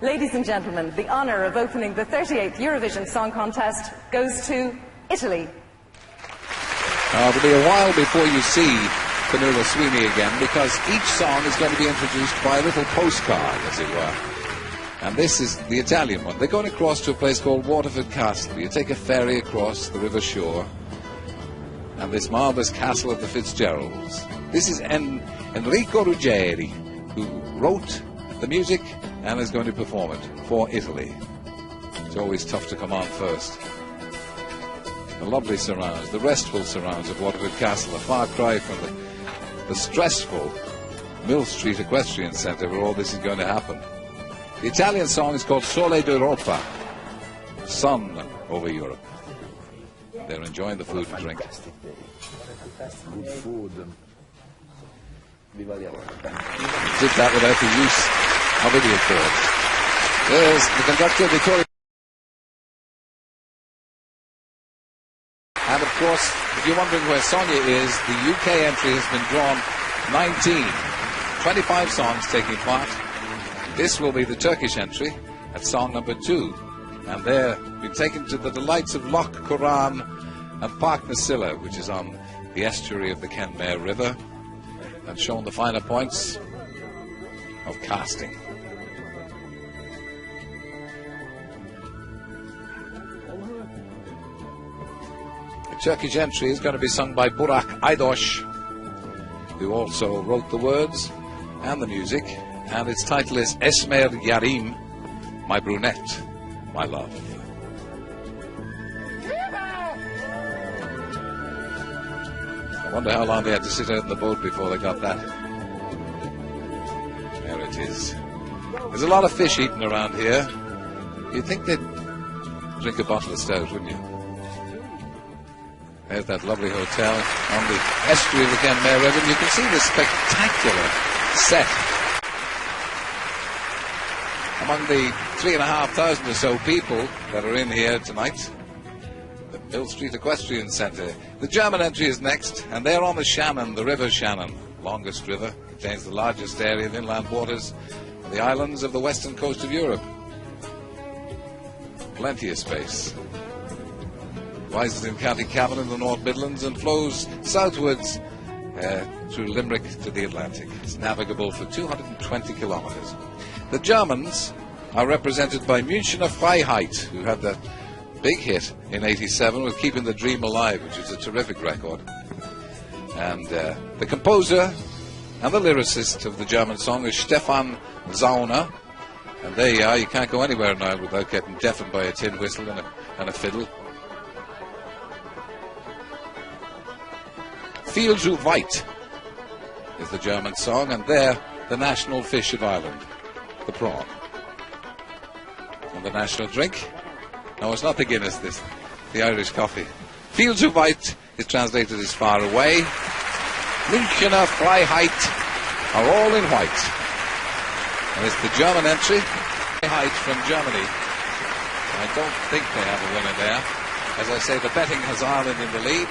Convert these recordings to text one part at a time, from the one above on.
Ladies and gentlemen, the honour of opening the 38th Eurovision Song Contest goes to Italy. It'll be a while before you see Camilla Sweeney again, because each song is going to be introduced by a little postcard, as it were. And this is the Italian one. They're going across to a place called Waterford Castle. You take a ferry across the river shore, and this marvellous castle of the Fitzgeralds. This is Enrico Ruggeri, who wrote the music and is going to perform it for Italy. It's always tough to come on first. The lovely surrounds, the restful surrounds of Waterford Castle, a far cry from the stressful Mill Street Equestrian Centre where all this is going to happen. The Italian song is called Sole d'Europa, Sun over Europe. They're enjoying the food and drink. Good food. Did that without the use of idiot boards. There's the conductor, Vittorio. And of course, if you're wondering where Sonia is, the UK entry has been drawn 19. 25 songs taking part. This will be the Turkish entry at song number 2. And they're been taken to the delights of Loch Coran and Park Nasilla, which is on the estuary of the Kenmare River, and shown the finer points of casting. The Turkish entry is going to be sung by Burak Aydosh, who also wrote the words and the music, and its title is Esmer Yarim, My Brunette, My Love. I wonder how long they had to sit out in the boat before they got that. There it is. There's a lot of fish eaten around here. You'd think they'd drink a bottle of stout, wouldn't you? There's that lovely hotel on the estuary of the Kenmare River. You can see this spectacular set. Among the 3,500 or so people that are in here tonight, the Mill Street Equestrian Centre. The German entry is next, and they're on the Shannon, the River Shannon, longest river, contains the largest area of inland waters of the islands of the western coast of Europe. Plenty of space. Rises in County Cavan in the North Midlands and flows southwards through Limerick to the Atlantic. It's navigable for 220 kilometres. The Germans are represented by Münchener Freiheit, who had that big hit in '87 with Keeping the Dream Alive, which is a terrific record. And the composer and the lyricist of the German song is Stefan Zauner. And there you are, you can't go anywhere now without getting deafened by a tin whistle and a fiddle. Viel zu weit is the German song, and they're the national fish of Ireland, the prawn. And the national drink? No, it's not the Guinness, the Irish coffee. Viel zu weit is translated as far away. Münchener Freiheit are all in white. And it's the German entry. Freiheit from Germany. I don't think they have a winner there. As I say, the betting has Ireland in the lead.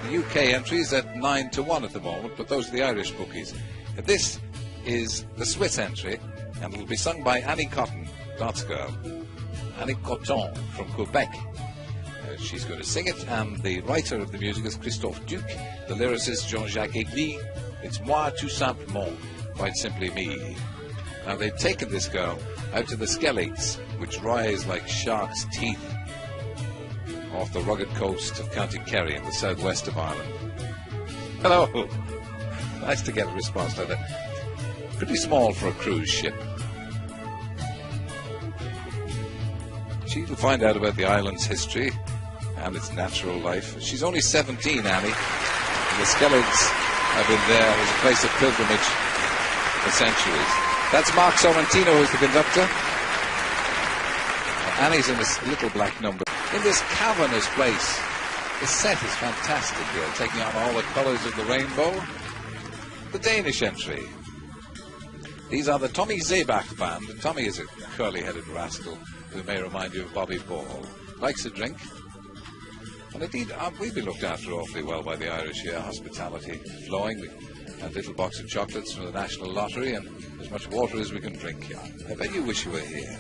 The UK entry is at 9-1 at the moment, but those are the Irish bookies. This is the Swiss entry, and it'll be sung by Annie Cotton, Dot's girl. Annie Cotton from Quebec. She's going to sing it, and the writer of the music is Christophe Duc, the lyricist Jean-Jacques Aigli. It's moi tout simplement, quite simply me. Now they've taken this girl out to the Skelligs, which rise like sharks' teeth off the rugged coast of County Kerry in the southwest of Ireland. Hello! Nice to get a response like that. Pretty small for a cruise ship. She'll find out about the island's history and its natural life. She's only 17, Annie. And the Skelligs have been there as a place of pilgrimage for centuries. That's Mark Sorrentino, who's the conductor. Annie's in this little black number. In this cavernous place, the set is fantastic here, taking on all the colours of the rainbow. The Danish entry. These are the Tommy Zeebach band. Tommy is a curly-headed rascal who may remind you of Bobby Ball. Likes a drink. And indeed, we've been looked after awfully well by the Irish here. Hospitality flowing. and little box of chocolates from the National Lottery, and as much water as we can drink here. I bet you wish you were here.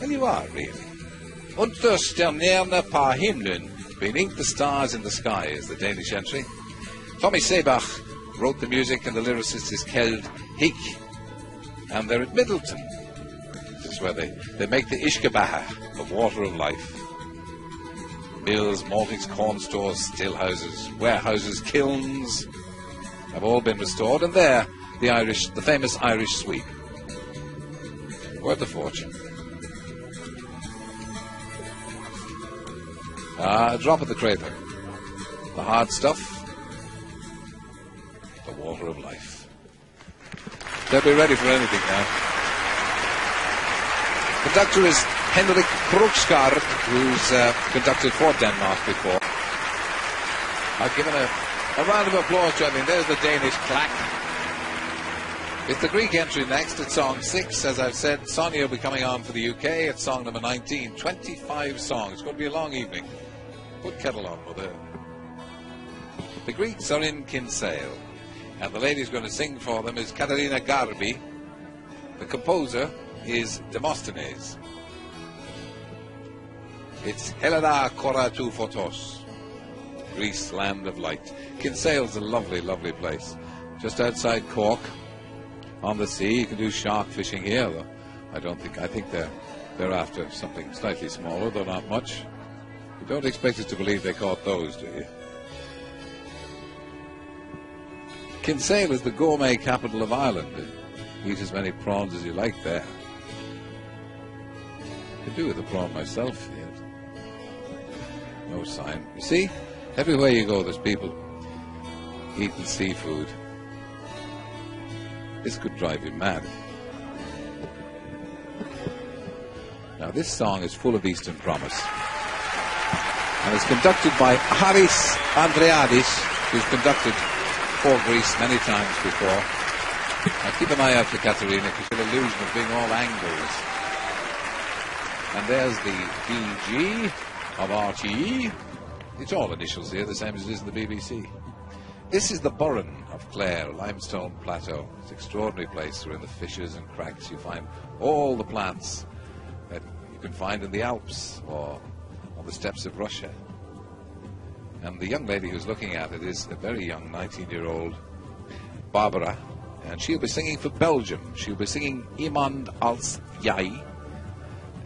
Well, you are, really. Unter stjärnorna på himlen, beneath the stars in the sky, is the Danish entry. Tommy Sebach wrote the music, and the lyricist is Kjeld Hick. And they're at Middleton. This is where they make the Ishkabaha, the water of life. Mills, maltings, corn stores, still houses, warehouses, kilns have all been restored, and there the famous Irish sweep. Worth a fortune. A drop of the crater. The hard stuff. The water of life. They'll be ready for anything now. Conductor is Henrik Krokskar, who's conducted for Denmark before. I've given a round of applause to him. I mean, there's the Danish clack. It's the Greek entry next at song 6. As I've said, Sonia will be coming on for the UK at song number 19. 25 songs. It's going to be a long evening. Put kettle on, mother. The Greeks are in Kinsale, and the lady who's going to sing for them is Katerina Garbi. The composer is Demosthenes. It's Helena Koratu Photos, Greece, land of light. Kinsale's a lovely, lovely place. Just outside Cork, on the sea. You can do shark fishing here, though. I think they're after something slightly smaller, though not much. You don't expect us to believe they caught those, do you? Kinsale is the gourmet capital of Ireland. Eat as many prawns as you like there. I could do with a prawn myself. Yes. No sign. You see, everywhere you go, there's people eating seafood. This could drive you mad. Now, this song is full of Eastern promise. And it's conducted by Haris Andreadis, who's conducted for Greece many times before. Now, keep an eye out for Katerina, because she's an illusion of being all angles. And there's the BG of RTE. It's all initials here, the same as it is in the BBC. This is the Burren of Clare, a limestone plateau. It's an extraordinary place where in the fissures and cracks you find all the plants that you can find in the Alps or on the steppes of Russia. And the young lady who's looking at it is a very young 19-year-old Barbara, and she'll be singing for Belgium. She'll be singing Iemand als Jij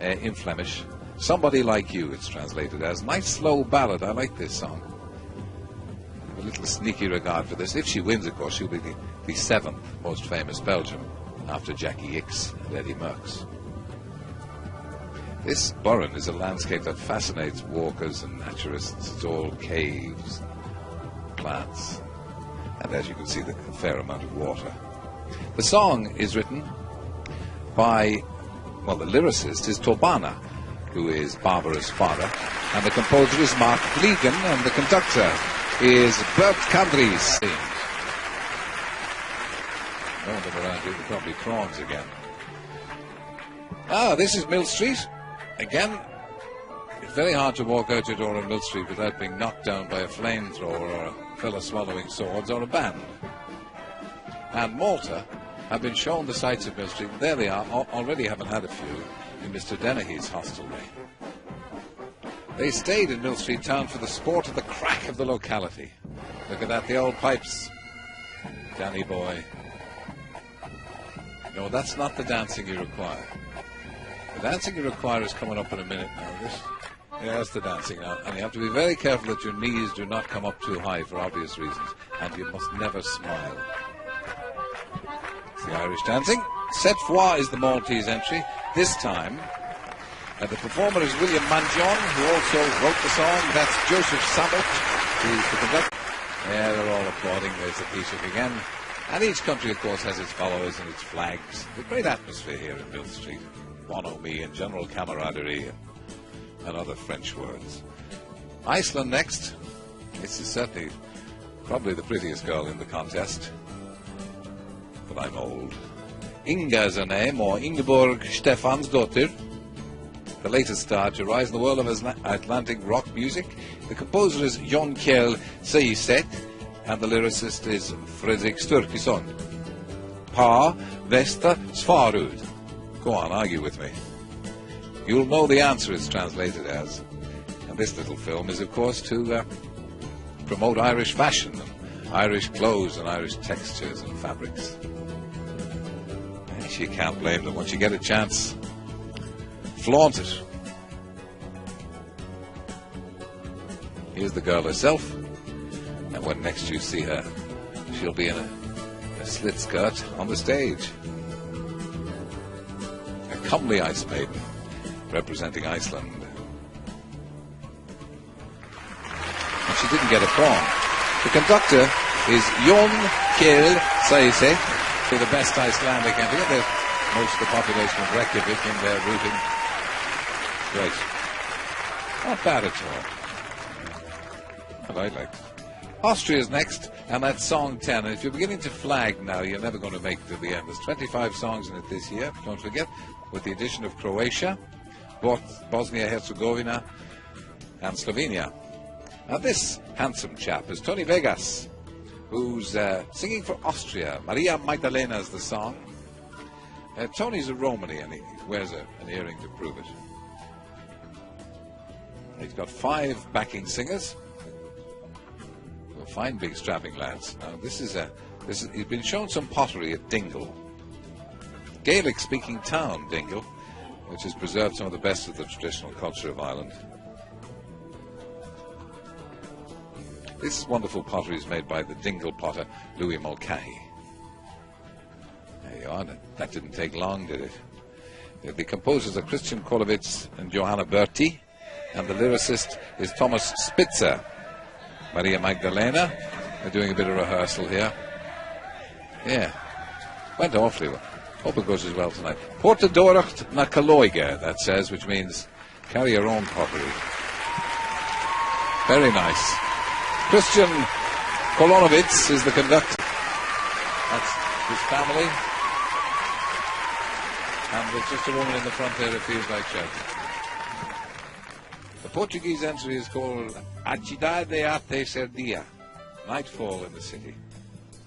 in Flemish. Somebody Like You, it's translated as. Nice slow ballad. I like this song. A little sneaky regard for this. If she wins, of course, she'll be the 7th most famous Belgian, after Jackie Hicks and Eddie Merckx. This Burren is a landscape that fascinates walkers and naturalists. It's all caves, plants, and as you can see, a fair amount of water. The song is written by, well, the lyricist is Torbana, who is Barbara's father, and the composer is Mark Vliegen, and the conductor is Bert Kandries. No one around here, probably prawns again. Ah, this is Mill Street. Again, it's very hard to walk out your door on Mill Street without being knocked down by a flamethrower or a fella swallowing swords or a band. And Malta have been shown the sights of Mill Street. There they are, already having had a few in Mr. Dennehy's hostelry. They stayed in Mill Street town for the sport of the crack of the locality. Look at that, the old pipes. Danny boy. No, that's not the dancing you require. The dancing you require is coming up in a minute now. That's the dancing now. And you have to be very careful that your knees do not come up too high for obvious reasons. And you must never smile. It's the Irish dancing. Cette fois is the Maltese entry. This time, the performer is William Mangion, who also wrote the song. That's Joseph Sabat, who's the conductor. Yeah, they're all applauding. There's the Taoiseach again. And each country, of course, has its followers and its flags. There's a great atmosphere here in Mill Street. Bonhomie and general camaraderie and other French words. Iceland next. This is certainly probably the prettiest girl in the contest. But I'm old. Inga is her name, or Ingeborg Stefansdottir. The latest star to rise in the world of Atlantic rock music. The composer is Jon Kjell Seiset, and the lyricist is Fredrik Sturkesson. Pa Vesta Svarud. Go on, argue with me. You'll know the answer it's translated as. And this little film is, of course, to promote Irish fashion, and Irish clothes, and Irish textures and fabrics. You can't blame them. Once you get a chance, flaunt it. Here's the girl herself, and when next you see her, she'll be in a slit skirt on the stage. A comely ice maiden representing Iceland. And she didn't get a prawn. The conductor is Jon Kjell Seise, the best Icelandic entity. Most of the population of Reykjavik in their routing. Great. Not bad at all. Well, I like it. Austria's next, and that's song 10. And if you're beginning to flag now, you're never going to make it to the end. There's 25 songs in it this year, don't forget, with the addition of Croatia, Bosnia-Herzegovina, and Slovenia. Now this handsome chap is Tony Vegas, who's singing for Austria. Maria Magdalena is the song. Tony's a Romany, and he wears an earring to prove it. He's got 5 backing singers. Fine big strapping lads. Now he's been shown some pottery at Dingle, Gaelic speaking town Dingle, which has preserved some of the best of the traditional culture of Ireland. This wonderful pottery is made by the Dingle potter Louis Mulcahy. There you are. That didn't take long, did it? The composers are Christian Kolovitz and Johanna Berti, and the lyricist is Thomas Spitzer. Maria Magdalena, they're doing a bit of rehearsal here. Yeah, went awfully well. Hope it goes as well tonight. Porta Doracht na Kaloiga, that says, which means carry your own pottery. Very nice. Christian Kolonovitz is the conductor. That's his family. And there's just a woman in the front there who feels like shouting. The Portuguese entry is called A Cidade Até Ser Dia, Nightfall in the City.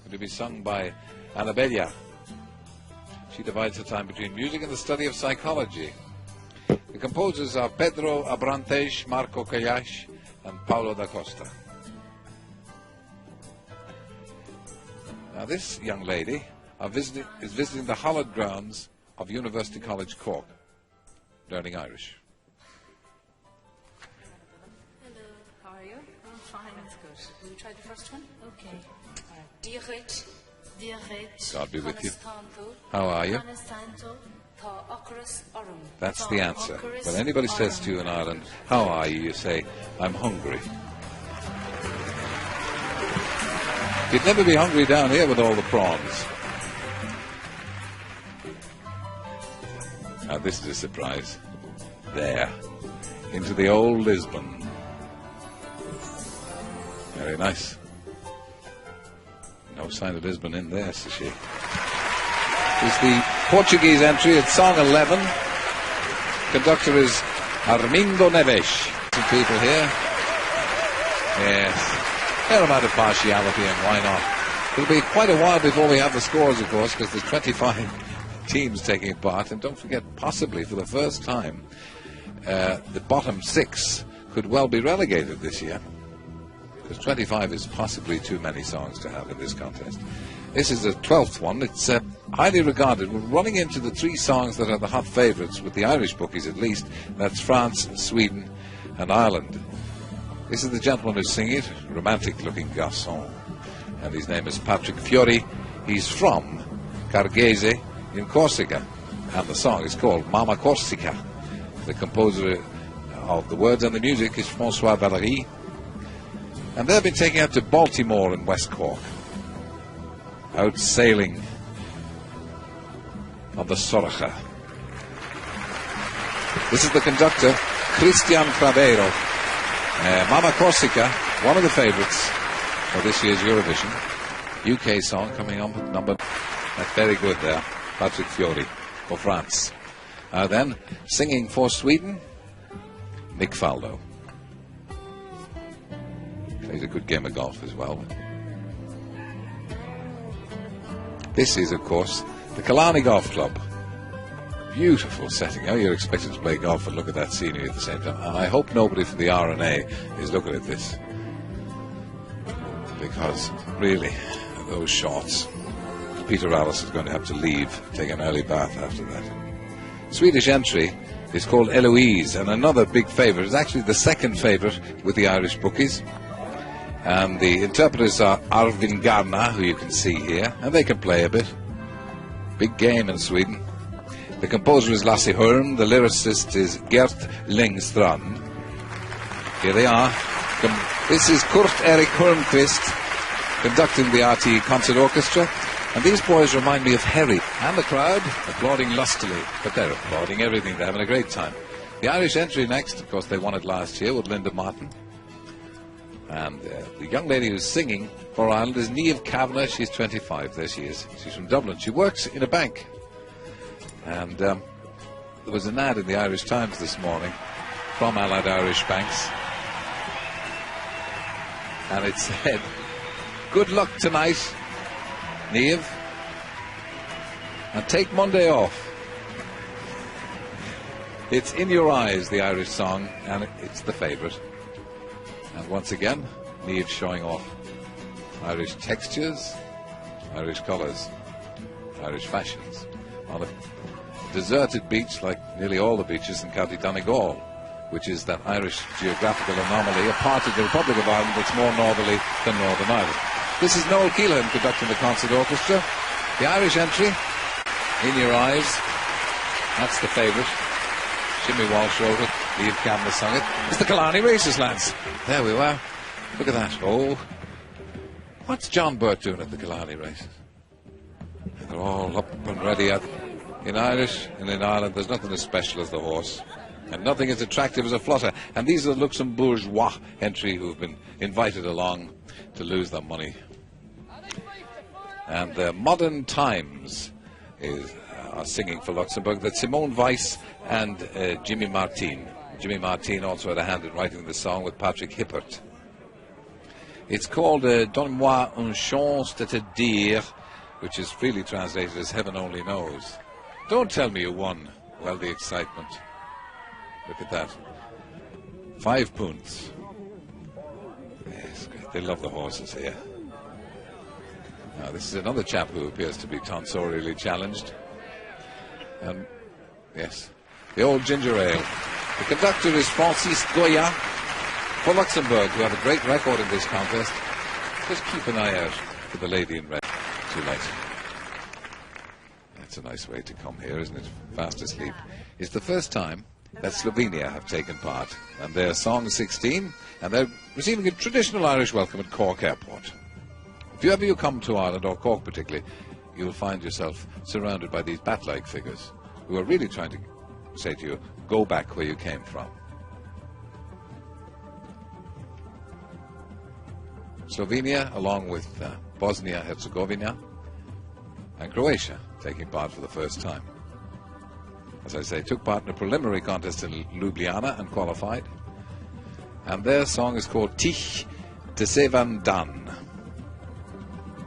It will be sung by Annabella. She divides her time between music and the study of psychology. The composers are Pedro Abrantes, Marco Callas, and Paulo da Costa. Now this young lady is visiting the hallowed grounds of University College Cork, learning Irish. Will you try the first one? Okay. Diarrhea. God be with you. How are you? That's the answer. When anybody says to you in Ireland, how are you, you say, I'm hungry. You'd never be hungry down here with all the prawns. Now this is a surprise. There. Into the old Lisbon. Very nice. No sign of Lisbon in there, says she. It's the Portuguese entry. It's song 11. Conductor is Armindo Neves. Some people here. Yes. Fair amount of partiality, and why not? It'll be quite a while before we have the scores, of course, because there's 25 teams taking part. And don't forget, possibly for the first time, the bottom 6 could well be relegated this year. Because 25 is possibly too many songs to have in this contest. This is the 12th one. It's highly regarded. We're running into the 3 songs that are the hot favourites, with the Irish bookies at least. That's France, Sweden, and Ireland. This is the gentleman who's singing it, romantic-looking garçon. And his name is Patrick Fiori. He's from Cargese in Corsica. And the song is called Mama Corsica. The composer of the words and the music is François Valéry. And they've been taken out to Baltimore in West Cork, out sailing on the Sorcha. This is the conductor, Christian Cravero. Mama Corsica, one of the favourites for this year's Eurovision. UK song coming on with number. That's very good there. Patrick Fiori for France. Then, singing for Sweden, Nick Faldo. Plays a good game of golf as well. This is, of course, the Killarney Golf Club. Beautiful setting. How you're expected to play golf and look at that scenery at the same time. And I hope nobody from the RNA is looking at this, because really, those shots, Peter Alice is going to have to leave, take an early bath after that. Swedish entry is called Eloise, and another big favourite. It's actually the second favourite with the Irish bookies. And the interpreters are Arvin Garna, who you can see here, and they can play a bit. Big game in Sweden. The composer is Lasse Hörn, the lyricist is Gert Längstrand. Here they are. This is Kurt Erik Hörnqvist conducting the RT Concert Orchestra. And these boys remind me of Harry, and the crowd applauding lustily. But they're applauding everything, they're having a great time. The Irish entry next, of course they won it last year with Linda Martin. And the young lady who's singing for Ireland is Niamh Kavanagh. She's 25, there she is. She's from Dublin. She works in a bank. And there was an ad in the Irish Times this morning from Allied Irish Banks. And it said, "Good luck tonight, Niamh, and take Monday off." It's In Your Eyes, the Irish song, and it's the favourite. And once again, Niamh showing off Irish textures, Irish colours, Irish fashions on a deserted beach like nearly all the beaches in County Donegal, which is that Irish geographical anomaly, a part of the Republic of Ireland that's more northerly than Northern Ireland. This is Noel Keelan conducting the concert orchestra. The Irish entry, In Your Eyes, that's the favourite. Jimmy Walsh wrote it, Niamh Kavanagh sung it. It's the Killarney Races, lads. There we were. Look at that. Oh, what's John Burt doing at the Killarney Races? They're all up and ready. In Irish and in Ireland, there's nothing as special as the horse, and nothing as attractive as a flutter. And these are the Luxembourgeois entry who've been invited along to lose their money. And Modern Times are singing for Luxembourg. That's Simone Weiss and Jimmy Martin. Jimmy Martin also had a hand in writing the song with Patrick Hippert. It's called Donne-moi une chance de te dire, which is freely translated as Heaven Only Knows. Don't tell me you won. Well, the excitement. Look at that. 5 punts. Yes, they love the horses here. Now, this is another chap who appears to be tonsorially challenged. Yes, the old ginger ale. The conductor is Francis Goya for Luxembourg, who have a great record in this contest. Just keep an eye out for the lady in red. Too late. That's a nice way to come here, isn't it? Fast asleep. It's the first time that Slovenia have taken part, and they're Song 16, and they're receiving a traditional Irish welcome at Cork Airport. If you ever come to Ireland, or Cork particularly, you'll find yourself surrounded by these bat-like figures who are really trying to say to you, go back where you came from. Slovenia, along with Bosnia-Herzegovina and Croatia, taking part for the first time. As I say, took part in a preliminary contest in Ljubljana and qualified. And their song is called Tich te Sevan Dan.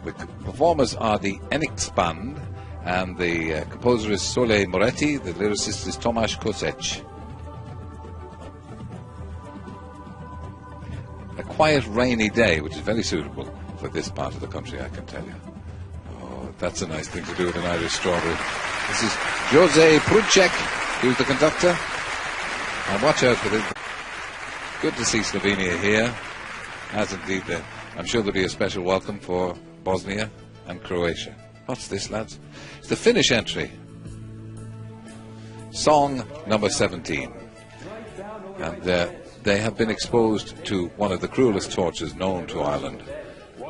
The performers are the Enix Band, and the composer is Sole Moretti, the lyricist is Tomasz Kosec. A quiet, rainy day, which is very suitable for this part of the country, I can tell you. Oh, that's a nice thing to do with an Irish strawberry. This is Jose Prudcek, who's the conductor. And watch out for this. Good to see Slovenia here, as indeed I'm sure there'll be a special welcome for Bosnia and Croatia. What's this, lads? It's the Finnish entry. Song number 17. And they have been exposed to one of the cruelest tortures known to Ireland.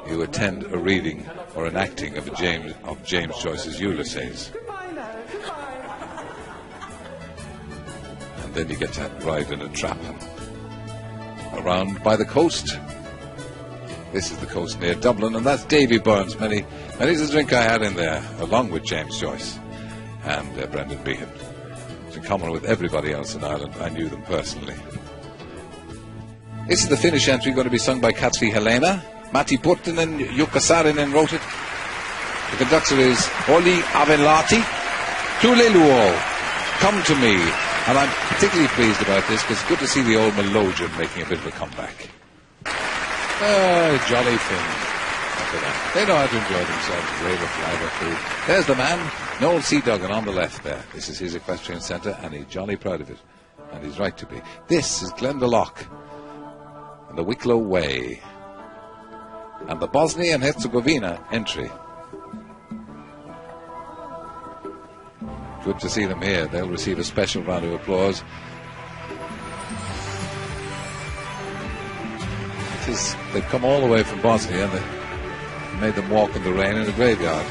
You attend a reading or an acting of James Joyce's Ulysses. And then you get to ride in a trap around by the coast. This is the coast near Dublin, and that's Davy Burns. Many's the drink I had in there, along with James Joyce and Brendan Behan. It's in common with everybody else in Ireland. I knew them personally. This is the Finnish entry, going to be sung by Katri Helena. Matti Purtinen, Jukka Saarinen wrote it. The conductor is Oli Avelati. Tuleluo, Come to Me. And I'm particularly pleased about this because it's good to see the old melodeon making a bit of a comeback. Jolly thing. Look at that. They know how to enjoy themselves. Rave of live food. There's the man, Noel C. Duggan on the left there. This is his equestrian centre and he's jolly proud of it. And he's right to be. This is Glendalough and the Wicklow Way. And the Bosnia and Herzegovina entry. Good to see them here. They'll receive a special round of applause. They've come all the way from Bosnia and they made them walk in the rain in a graveyard.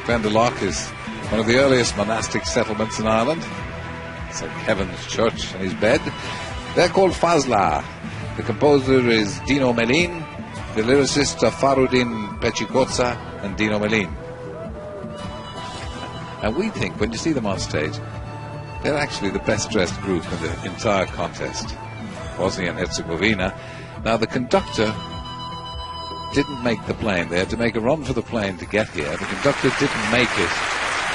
Glendalough is one of the earliest monastic settlements in Ireland. It's like Heaven's Church and his bed. They're called Fazla. The composer is Dino Melin. The lyricists are Farudin Pechikotsa and Dino Melin. And we think, when you see them on stage, they're actually the best dressed group in the entire contest. Bosnia and Herzegovina. Now, the conductor didn't make the plane. They had to make a run for the plane to get here. The conductor didn't make it.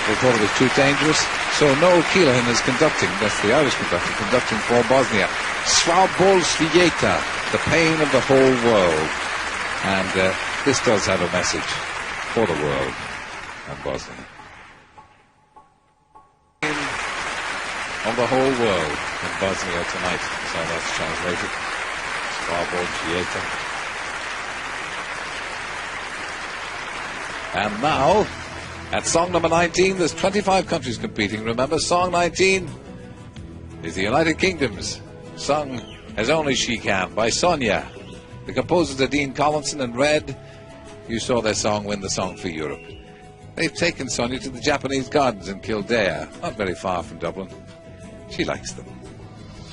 They thought it was too dangerous. So Noel Keelan is conducting, that's the Irish conductor, conducting for Bosnia. Svabol Svijeta, the pain of the whole world. And this does have a message for the world and Bosnia. Of the whole world in Bosnia tonight. So that's translated. Svabol Svijeta. And now, at song number 19, there's 25 countries competing. Remember, song 19 is the United Kingdom's, sung as only she can by Sonia. The composers are Dean Collinson and Red. You saw their song win the Song for Europe. They've taken Sonia to the Japanese gardens in Kildare, not very far from Dublin. She likes them.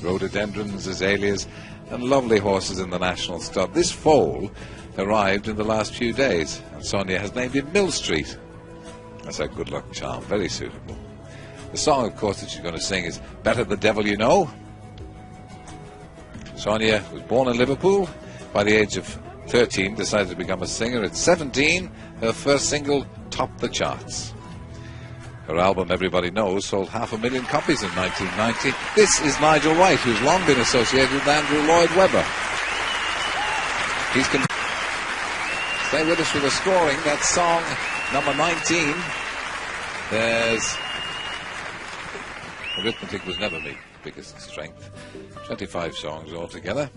Rhododendrons, azaleas, and lovely horses in the national stud. This foal arrived in the last few days, and Sonia has named him Mill Street. That's a good luck charm, very suitable. The song, of course, that she's going to sing is Better the Devil You Know. Sonia was born in Liverpool. By the age of 13, decided to become a singer. At 17, her first single topped the charts. Her album, Everybody Knows, sold 500,000 copies in 1990. This is Nigel White, who's long been associated with Andrew Lloyd Webber. Stay with us for the scoring. That's song number 19. There's... Arithmetic was never my biggest strength. 25 songs altogether.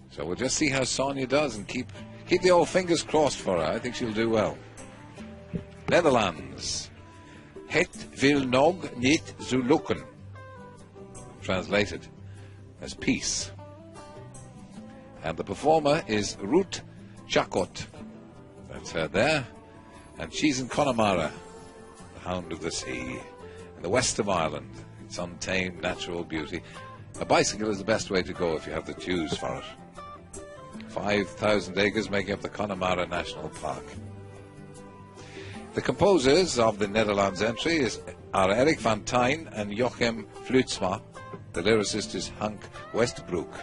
So we'll just see how Sonia does and keep the old fingers crossed for her. I think she'll do well. Netherlands. Het wil nog niet zo lukken. Translated as peace. And the performer is Ruth Chakot. That's her there. And she's in Connemara, the Hound of the Sea, in the west of Ireland. Its untamed natural beauty. A bicycle is the best way to go if you have to choose for it. 5,000 acres making up the Connemara National Park. The composers of the Netherlands entry are Erik van Tijn and Jochem Fluitsma. The lyricist is Hank Westbroek.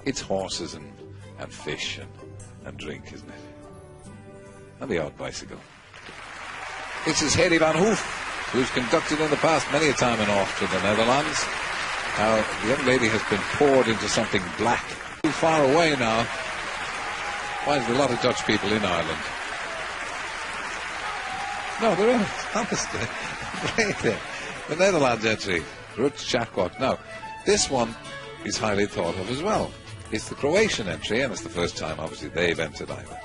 It's horses and fish and drink, isn't it? And the odd bicycle. This is Hedy van Hoof, who's conducted in the past many a time in Austria, the Netherlands. Now, the young lady has been poured into something black. Too far away now. Finds a lot of Dutch people in Ireland. No, there aren't, honestly. Right there. The Netherlands entry, Ruth Chakot. Now, this one is highly thought of as well. It's the Croatian entry, and it's the first time, obviously, they've entered either.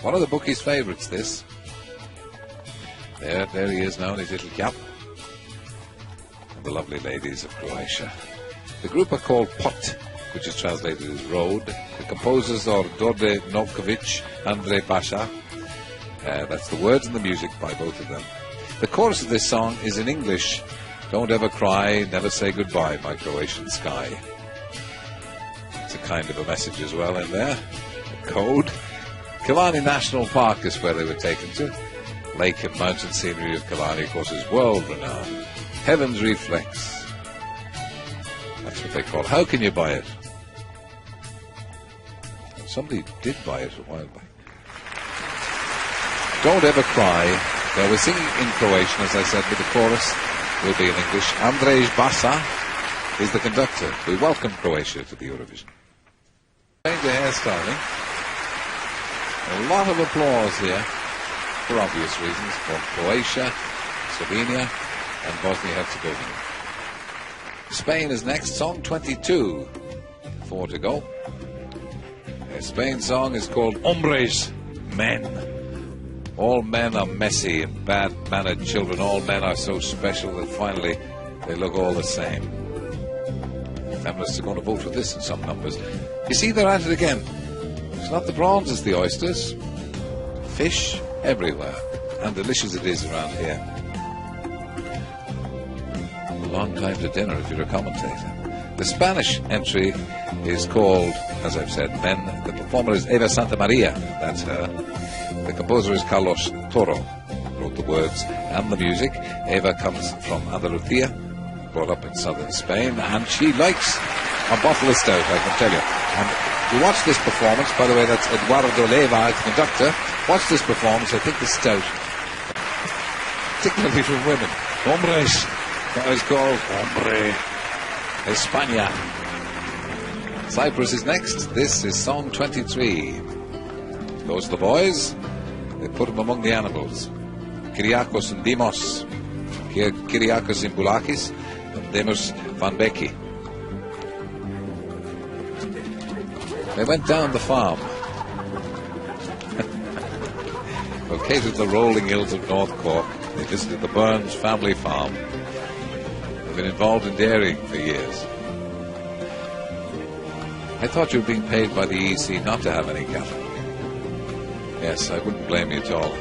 One of the bookies' favourites, this. There he is now in his little cap. And the lovely ladies of Croatia. The group are called Pot, which is translated as road. The composers are Dorde Novkovic, Andre Basha. That's the words and the music by both of them. The chorus of this song is in English. Don't ever cry, never say goodbye, my Croatian sky. It's a kind of a message as well in there. A code. Killarney National Park is where they were taken to. Lake and mountain scenery of Killarney, of course, is world-renowned. Heaven's Reflex. That's what they call it. How can you buy it? Somebody did buy it a while back. Don't Ever Cry. Now we're singing in Croatian, as I said, but the chorus will be in English. Andrej Basa is the conductor. We welcome Croatia to the Eurovision. Change the hairstyling. A lot of applause here, for obvious reasons, from Croatia, Slovenia, and Bosnia-Herzegovina. Spain is next, song 22. 4 to go. Spain's song is called Hombres, Men. All men are messy and bad-mannered children. All men are so special that finally they look all the same. Feminists are going to vote for this in some numbers. You see, they're at it again. It's not the prawns, it's the oysters. Fish everywhere. And delicious it is around here. A long time to dinner if you're a commentator. The Spanish entry is called, as I've said, Men. The performer is Eva Santamaria. That's her. The composer is Carlos Toro. Wrote the words and the music. Eva comes from Andalusia, brought up in southern Spain, and she likes a bottle of stout, I can tell you. And you watch this performance, by the way, that's Eduardo Leva, the conductor. Watch this performance, I think the stout, particularly from women. Hombres, that was called Hombre España. Cyprus is next. This is song 23. Goes to the boys. They put them among the animals. Kyriakos and Demos. Kyriakos and Boulakis and Demos Van Becky. They went down the farm. Located in the rolling hills of North Cork. They visited the Burns family farm. They've been involved in dairying for years. I thought you were being paid by the EC not to have any cattle. Yes, I wouldn't blame you at all.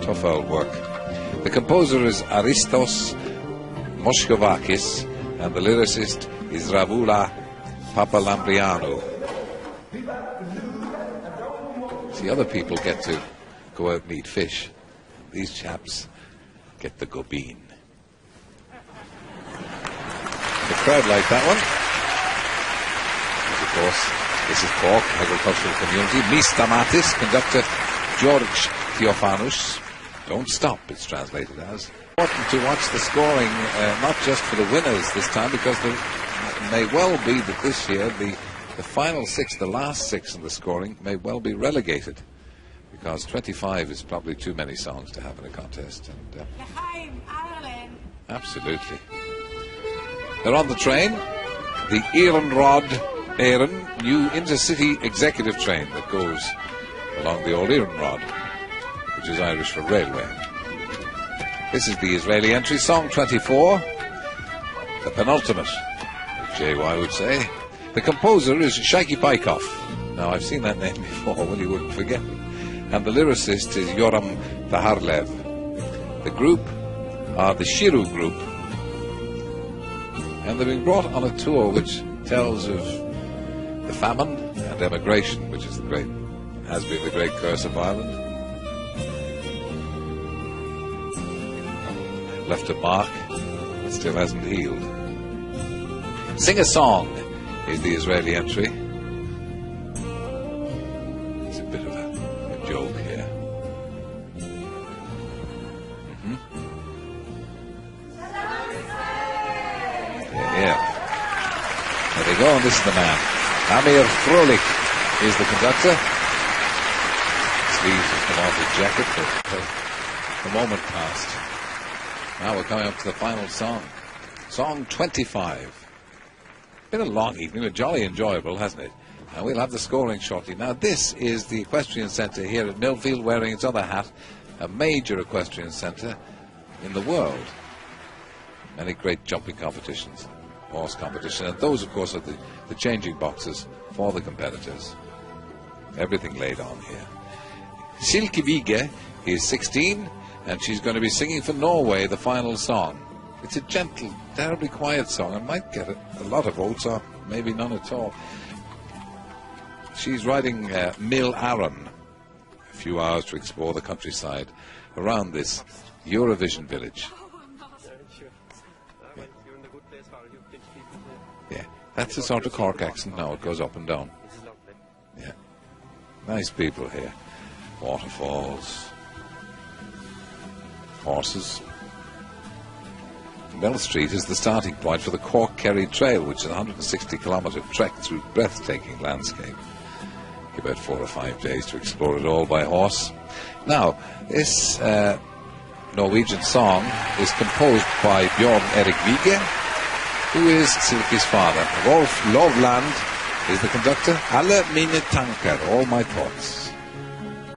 Tough old work. The composer is Aristos Moskovakis, and the lyricist is Ravula Papalambrianou. See, other people get to go out and eat fish. These chaps get the gobeen. The crowd like that one. And of course, this is Cork, agricultural community. Mistamatis, conductor George Theophanous. Don't stop, it's translated as. Important to watch the scoring, not just for the winners this time, because there may well be that this year the final six, the last six in the scoring, may well be relegated, because 25 is probably too many songs to have in a contest. And, absolutely. They're on the train, the Ehrenrod new intercity executive train that goes along the old Ehrenrod, which is Irish for railway. This is the Israeli entry, song 24, the penultimate, as JY would say. The composer is Shaiki Baikov. Now, I've seen that name before, well, you wouldn't forget it. And the lyricist is Yoram Taharlev. The group are the Shiru group, and they've been brought on a tour which tells of the famine and emigration, which is has been the great curse of Ireland. Left a mark that still hasn't healed. Sing a Song is the Israeli entry. It's a bit of a joke here. Yeah. There they go, and this is the man. Amir Frolik is the conductor. Sleeves have come off his jacket, but the moment passed. Now we're coming up to the final song. Song 25. Been a long evening, but jolly enjoyable, hasn't it? And we'll have the scoring shortly. Now this is the equestrian centre here at Millfield, wearing its other hat, a major equestrian centre in the world. Many great jumping competitions, horse competition, and those of course are the changing boxes for the competitors. Everything laid on here. Silke Wiege is 16, and she's going to be singing for Norway the final song. It's a gentle, terribly quiet song, and might get a lot of votes, or maybe none at all. She's riding Mill Aran, a few hours to explore the countryside around this Eurovision village. Yeah, that's a sort of Cork accent now, it goes up and down. Yeah. Nice people here. Waterfalls. Horses. Bell Street is the starting point for the Cork-Kerry Trail, which is a 160-kilometre trek through breathtaking landscape. About 4 or 5 days to explore it all by horse. Now, this Norwegian song is composed by Bjorn Erik Vige, who is Silke's father. Rolf Lovland is the conductor. Alle mine tanker, all my thoughts.